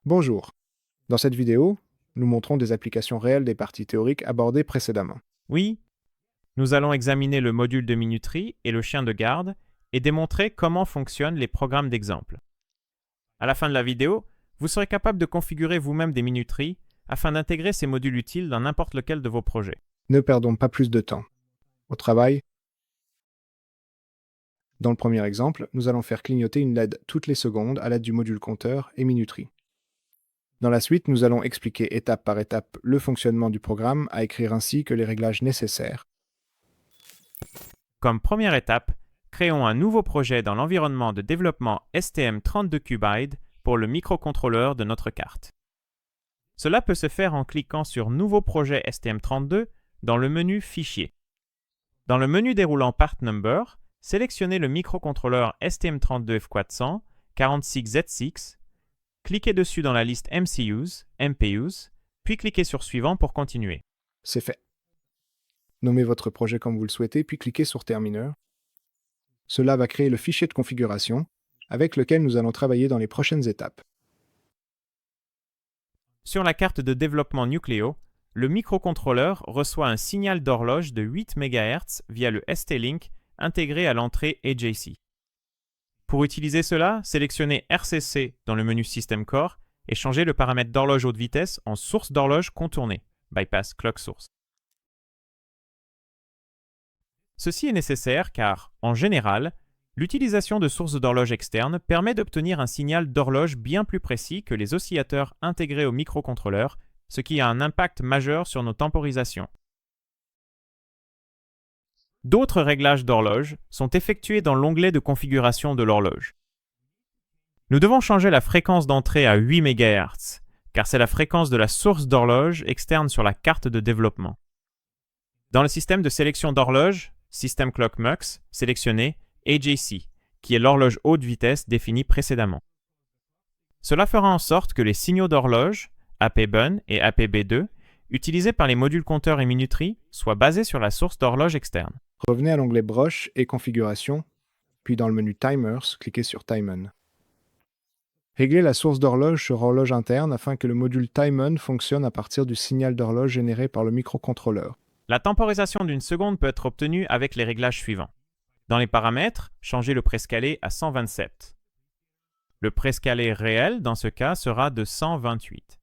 Bonjour. Dans cette vidéo, nous montrons des applications réelles des parties théoriques abordées précédemment. Oui, nous allons examiner le module de minuterie et le chien de garde et démontrer comment fonctionnent les programmes d'exemple. À la fin de la vidéo, vous serez capable de configurer vous-même des minuteries afin d'intégrer ces modules utiles dans n'importe lequel de vos projets. Ne perdons pas plus de temps. Au travail, dans le premier exemple, nous allons faire clignoter une LED toutes les secondes à l'aide du module compteur et minuterie. Dans la suite, nous allons expliquer étape par étape le fonctionnement du programme à écrire ainsi que les réglages nécessaires. Comme première étape, créons un nouveau projet dans l'environnement de développement STM32Cubide pour le microcontrôleur de notre carte. Cela peut se faire en cliquant sur Nouveau projet STM32 dans le menu Fichier. Dans le menu déroulant Part Number, sélectionnez le microcontrôleur STM32F400 46Z6, cliquez dessus dans la liste MCUs, MPUs, puis cliquez sur Suivant pour continuer. C'est fait. Nommez votre projet comme vous le souhaitez, puis cliquez sur Termineur. Cela va créer le fichier de configuration avec lequel nous allons travailler dans les prochaines étapes. Sur la carte de développement Nucleo, le microcontrôleur reçoit un signal d'horloge de 8 MHz via le ST-Link intégré à l'entrée AJC. Pour utiliser cela, sélectionnez RCC dans le menu System Core et changez le paramètre d'horloge haute vitesse en source d'horloge contournée, Bypass Clock Source. Ceci est nécessaire car, en général, l'utilisation de sources d'horloge externes permet d'obtenir un signal d'horloge bien plus précis que les oscillateurs intégrés au microcontrôleur, ce qui a un impact majeur sur nos temporisations. D'autres réglages d'horloge sont effectués dans l'onglet de configuration de l'horloge. Nous devons changer la fréquence d'entrée à 8 MHz, car c'est la fréquence de la source d'horloge externe sur la carte de développement. Dans le système de sélection d'horloge, System Clock Mux, sélectionnez AJC, qui est l'horloge haute vitesse définie précédemment. Cela fera en sorte que les signaux d'horloge, AP-BUN et APB2, utilisés par les modules compteurs et minuterie, soient basés sur la source d'horloge externe. Revenez à l'onglet Broche et Configuration, puis dans le menu Timers, cliquez sur Timon. Réglez la source d'horloge sur horloge interne afin que le module Timon fonctionne à partir du signal d'horloge généré par le microcontrôleur. La temporisation d'une seconde peut être obtenue avec les réglages suivants. Dans les paramètres, changez le prescalé à 127. Le prescalé réel, dans ce cas, sera de 128,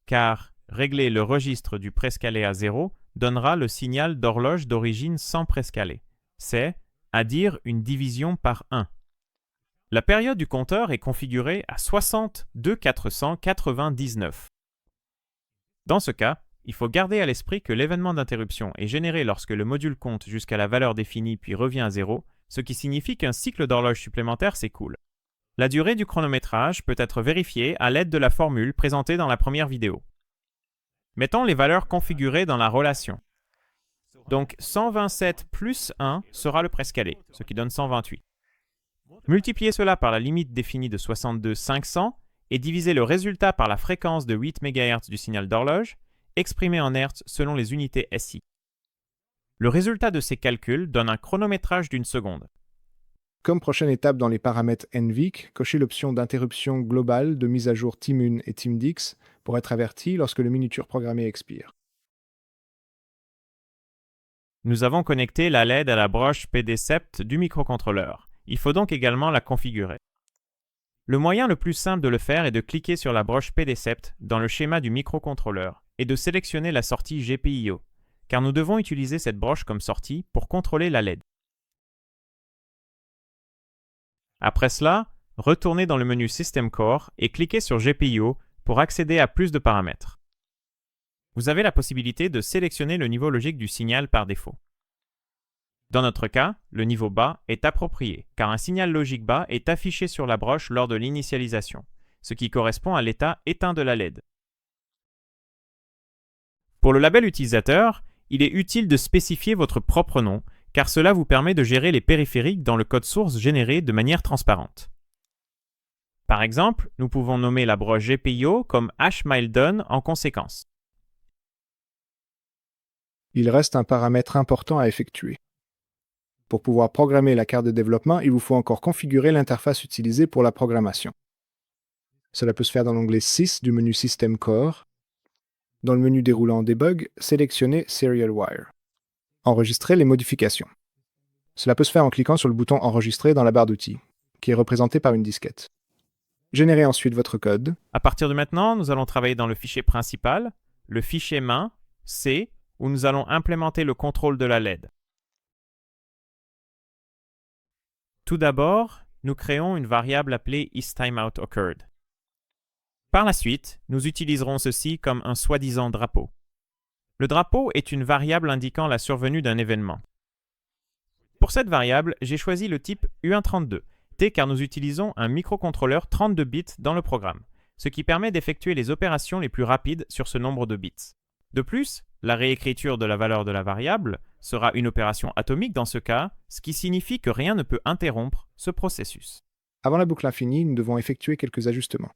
car régler le registre du prescalé à 0 donnera le signal d'horloge d'origine sans prescalé. C'est, à dire, une division par 1. La période du compteur est configurée à 62 499. Dans ce cas, il faut garder à l'esprit que l'événement d'interruption est généré lorsque le module compte jusqu'à la valeur définie puis revient à 0, ce qui signifie qu'un cycle d'horloge supplémentaire s'écoule. La durée du chronométrage peut être vérifiée à l'aide de la formule présentée dans la première vidéo. Mettons les valeurs configurées dans la relation. Donc 127 plus 1 sera le prescalé, ce qui donne 128. Multipliez cela par la limite définie de 62 500 et divisez le résultat par la fréquence de 8 MHz du signal d'horloge, exprimé en Hz selon les unités SI. Le résultat de ces calculs donne un chronométrage d'une seconde. Comme prochaine étape dans les paramètres NVIC, cochez l'option d'interruption globale de mise à jour TIMUN et TIMDIX pour être averti lorsque le minuture programmé expire. Nous avons connecté la LED à la broche PD-Sept du microcontrôleur. Il faut donc également la configurer. Le moyen le plus simple de le faire est de cliquer sur la broche PD-Sept dans le schéma du microcontrôleur et de sélectionner la sortie GPIO, car nous devons utiliser cette broche comme sortie pour contrôler la LED. Après cela, retournez dans le menu System Core et cliquez sur GPIO pour accéder à plus de paramètres. Vous avez la possibilité de sélectionner le niveau logique du signal par défaut. Dans notre cas, le niveau bas est approprié, car un signal logique bas est affiché sur la broche lors de l'initialisation, ce qui correspond à l'état éteint de la LED. Pour le label utilisateur, il est utile de spécifier votre propre nom, car cela vous permet de gérer les périphériques dans le code source généré de manière transparente. Par exemple, nous pouvons nommer la broche GPIO comme HMILDON en conséquence. Il reste un paramètre important à effectuer. Pour pouvoir programmer la carte de développement, il vous faut encore configurer l'interface utilisée pour la programmation. Cela peut se faire dans l'onglet 6 du menu System Core. Dans le menu déroulant Debug, sélectionnez Serial Wire. Enregistrez les modifications. Cela peut se faire en cliquant sur le bouton Enregistrer dans la barre d'outils, qui est représenté par une disquette. Générez ensuite votre code. À partir de maintenant, nous allons travailler dans le fichier principal, le fichier main, C, où nous allons implémenter le contrôle de la LED. Tout d'abord, nous créons une variable appelée isTimeoutOccurred. Par la suite, nous utiliserons ceci comme un soi-disant drapeau. Le drapeau est une variable indiquant la survenue d'un événement. Pour cette variable, j'ai choisi le type U132, car nous utilisons un microcontrôleur 32 bits dans le programme, ce qui permet d'effectuer les opérations les plus rapides sur ce nombre de bits. De plus, la réécriture de la valeur de la variable sera une opération atomique dans ce cas, ce qui signifie que rien ne peut interrompre ce processus. Avant la boucle infinie, nous devons effectuer quelques ajustements.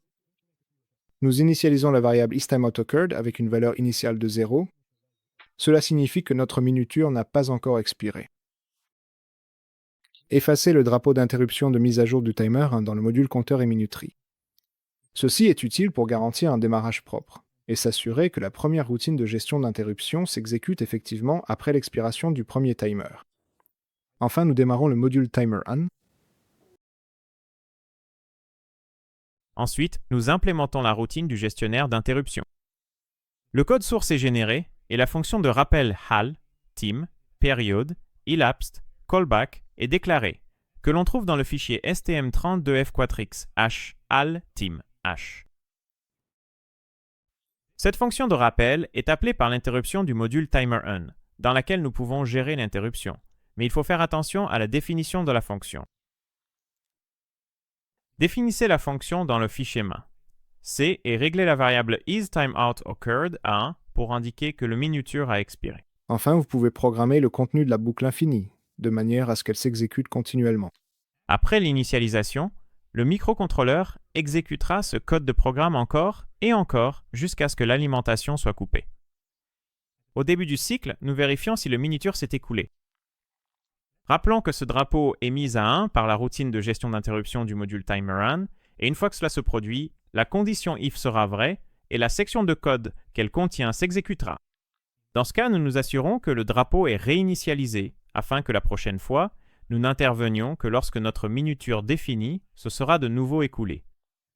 Nous initialisons la variable isTimeoutOccurred avec une valeur initiale de 0. Cela signifie que notre minuture n'a pas encore expiré. Effacez le drapeau d'interruption de mise à jour du timer dans le module compteur et minuterie. Ceci est utile pour garantir un démarrage propre et s'assurer que la première routine de gestion d'interruption s'exécute effectivement après l'expiration du premier timer. Enfin, nous démarrons le module TimerOn. Ensuite, nous implémentons la routine du gestionnaire d'interruption. Le code source est généré et la fonction de rappel HAL, TIM, period, elapsed, callback est déclarée, que l'on trouve dans le fichier stm32f4x h HAL TIM h. Cette fonction de rappel est appelée par l'interruption du module TimerOn, dans laquelle nous pouvons gérer l'interruption, mais il faut faire attention à la définition de la fonction. Définissez la fonction dans le fichier main. C et réglez la variable isTimeoutOccurred à 1 pour indiquer que le minuture a expiré. Enfin, vous pouvez programmer le contenu de la boucle infinie, de manière à ce qu'elle s'exécute continuellement. Après l'initialisation, le microcontrôleur exécutera ce code de programme encore et encore jusqu'à ce que l'alimentation soit coupée. Au début du cycle, nous vérifions si le minuture s'est écoulé. Rappelons que ce drapeau est mis à 1 par la routine de gestion d'interruption du module TimerOn, et une fois que cela se produit, la condition if sera vraie et la section de code qu'elle contient s'exécutera. Dans ce cas, nous nous assurons que le drapeau est réinitialisé afin que la prochaine fois, nous n'intervenions que lorsque notre minuture définie se sera de nouveau écoulée.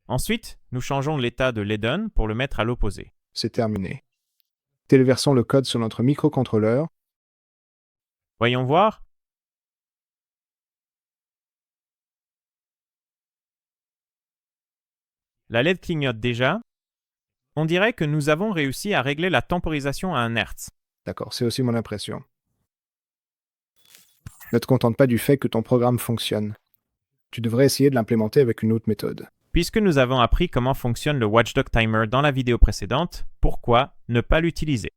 Ensuite, nous changeons l'état de l'Eden pour le mettre à l'opposé. C'est terminé. Téléversons le code sur notre microcontrôleur. Voyons voir. La LED clignote déjà. On dirait que nous avons réussi à régler la temporisation à 1 Hz. D'accord, c'est aussi mon impression. Ne te contente pas du fait que ton programme fonctionne. Tu devrais essayer de l'implémenter avec une autre méthode. Puisque nous avons appris comment fonctionne le Watchdog Timer dans la vidéo précédente, pourquoi ne pas l'utiliser?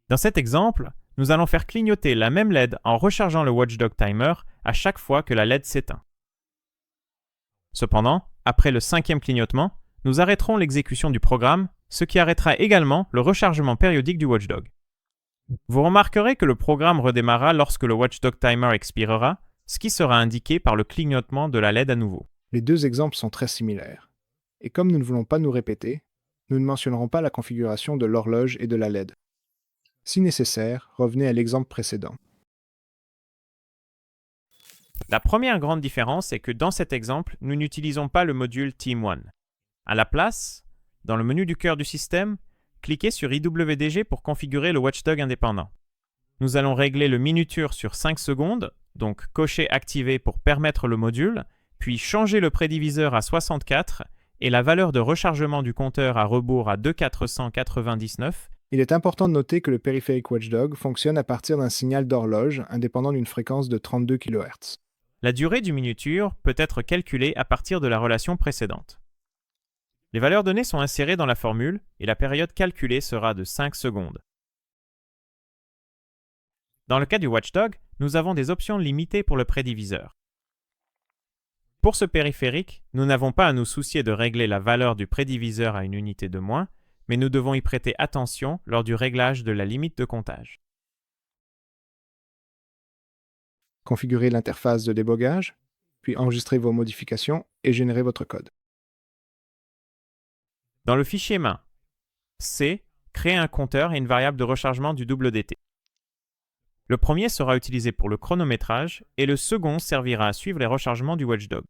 Dans cet exemple, nous allons faire clignoter la même LED en rechargeant le Watchdog Timer à chaque fois que la LED s'éteint. Cependant, après le 5e clignotement, nous arrêterons l'exécution du programme, ce qui arrêtera également le rechargement périodique du Watchdog. Vous remarquerez que le programme redémarrera lorsque le Watchdog Timer expirera, ce qui sera indiqué par le clignotement de la LED à nouveau. Les deux exemples sont très similaires. Et comme nous ne voulons pas nous répéter, nous ne mentionnerons pas la configuration de l'horloge et de la LED. Si nécessaire, revenez à l'exemple précédent. La première grande différence est que dans cet exemple, nous n'utilisons pas le module TIM1. À la place, dans le menu du cœur du système, cliquez sur IWDG pour configurer le Watchdog indépendant. Nous allons régler le minuture sur 5 secondes, donc cocher activer pour permettre le module, puis changer le prédiviseur à 64 et la valeur de rechargement du compteur à rebours à 2499. Il est important de noter que le périphérique Watchdog fonctionne à partir d'un signal d'horloge indépendant d'une fréquence de 32 kHz. La durée du minuture peut être calculée à partir de la relation précédente. Les valeurs données sont insérées dans la formule et la période calculée sera de 5 secondes. Dans le cas du Watchdog, nous avons des options limitées pour le prédiviseur. Pour ce périphérique, nous n'avons pas à nous soucier de régler la valeur du prédiviseur à une unité de moins, mais nous devons y prêter attention lors du réglage de la limite de comptage. Configurez l'interface de débogage, puis enregistrez vos modifications et générez votre code. Dans le fichier main, C, créer un compteur et une variable de rechargement du WDT. Le premier sera utilisé pour le chronométrage et le second servira à suivre les rechargements du watchdog.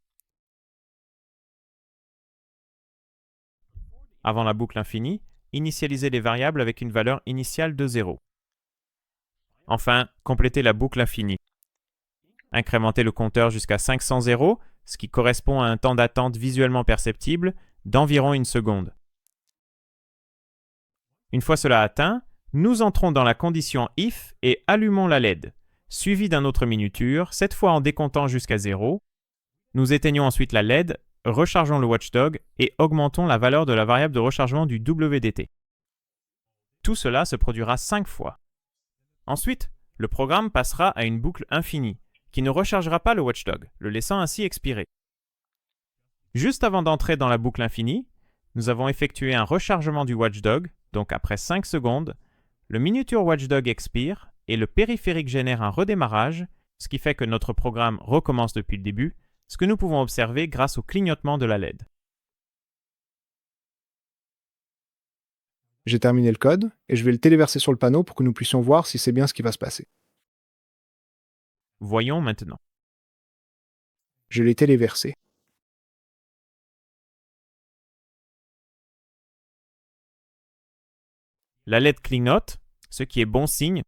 Avant la boucle infinie, initialisez les variables avec une valeur initiale de 0. Enfin, complétez la boucle infinie. Incrémentez le compteur jusqu'à 500 zéros, ce qui correspond à un temps d'attente visuellement perceptible d'environ 1 seconde. Une fois cela atteint, nous entrons dans la condition if et allumons la LED, suivi d'un autre minuteur, cette fois en décomptant jusqu'à 0. Nous éteignons ensuite la LED, rechargeons le watchdog et augmentons la valeur de la variable de rechargement du WDT. Tout cela se produira 5 fois. Ensuite, le programme passera à une boucle infinie, qui ne rechargera pas le watchdog, le laissant ainsi expirer. Juste avant d'entrer dans la boucle infinie, nous avons effectué un rechargement du watchdog, donc après 5 secondes, le minuteur watchdog expire et le périphérique génère un redémarrage, ce qui fait que notre programme recommence depuis le début, ce que nous pouvons observer grâce au clignotement de la LED. J'ai terminé le code et je vais le téléverser sur le panneau pour que nous puissions voir si c'est bien ce qui va se passer. Voyons maintenant. Je l'ai téléversé. La LED clignote, ce qui est bon signe.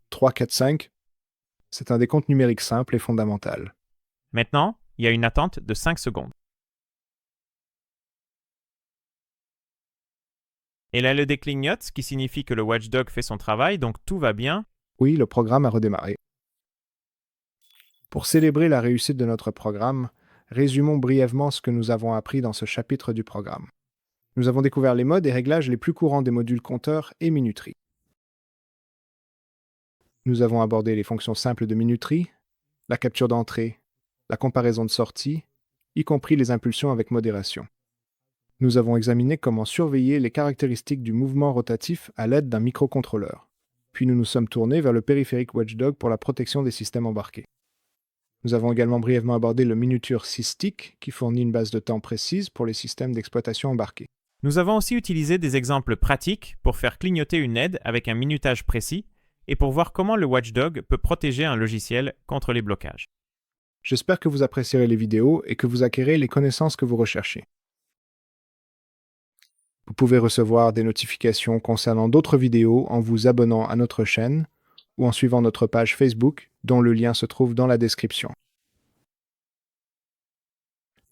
3, 4, 5. C'est un décompte numérique simple et fondamental. Maintenant, il y a une attente de 5 secondes. Et la LED clignote, ce qui signifie que le watchdog fait son travail, donc tout va bien. Oui, le programme a redémarré. Pour célébrer la réussite de notre programme, résumons brièvement ce que nous avons appris dans ce chapitre du programme. Nous avons découvert les modes et réglages les plus courants des modules compteurs et minuterie. Nous avons abordé les fonctions simples de minuterie, la capture d'entrée, la comparaison de sortie, y compris les impulsions avec modération. Nous avons examiné comment surveiller les caractéristiques du mouvement rotatif à l'aide d'un microcontrôleur. Puis nous nous sommes tournés vers le périphérique Watchdog pour la protection des systèmes embarqués. Nous avons également brièvement abordé le minuteur SysTick qui fournit une base de temps précise pour les systèmes d'exploitation embarqués. Nous avons aussi utilisé des exemples pratiques pour faire clignoter une LED avec un minutage précis et pour voir comment le watchdog peut protéger un logiciel contre les blocages. J'espère que vous apprécierez les vidéos et que vous acquérez les connaissances que vous recherchez. Vous pouvez recevoir des notifications concernant d'autres vidéos en vous abonnant à notre chaîne ou en suivant notre page Facebook, dont le lien se trouve dans la description.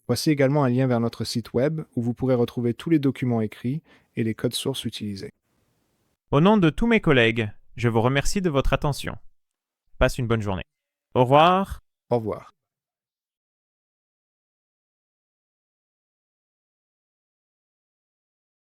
Voici également un lien vers notre site web où vous pourrez retrouver tous les documents écrits et les codes sources utilisés. Au nom de tous mes collègues, je vous remercie de votre attention. Passe une bonne journée. Au revoir. Au revoir.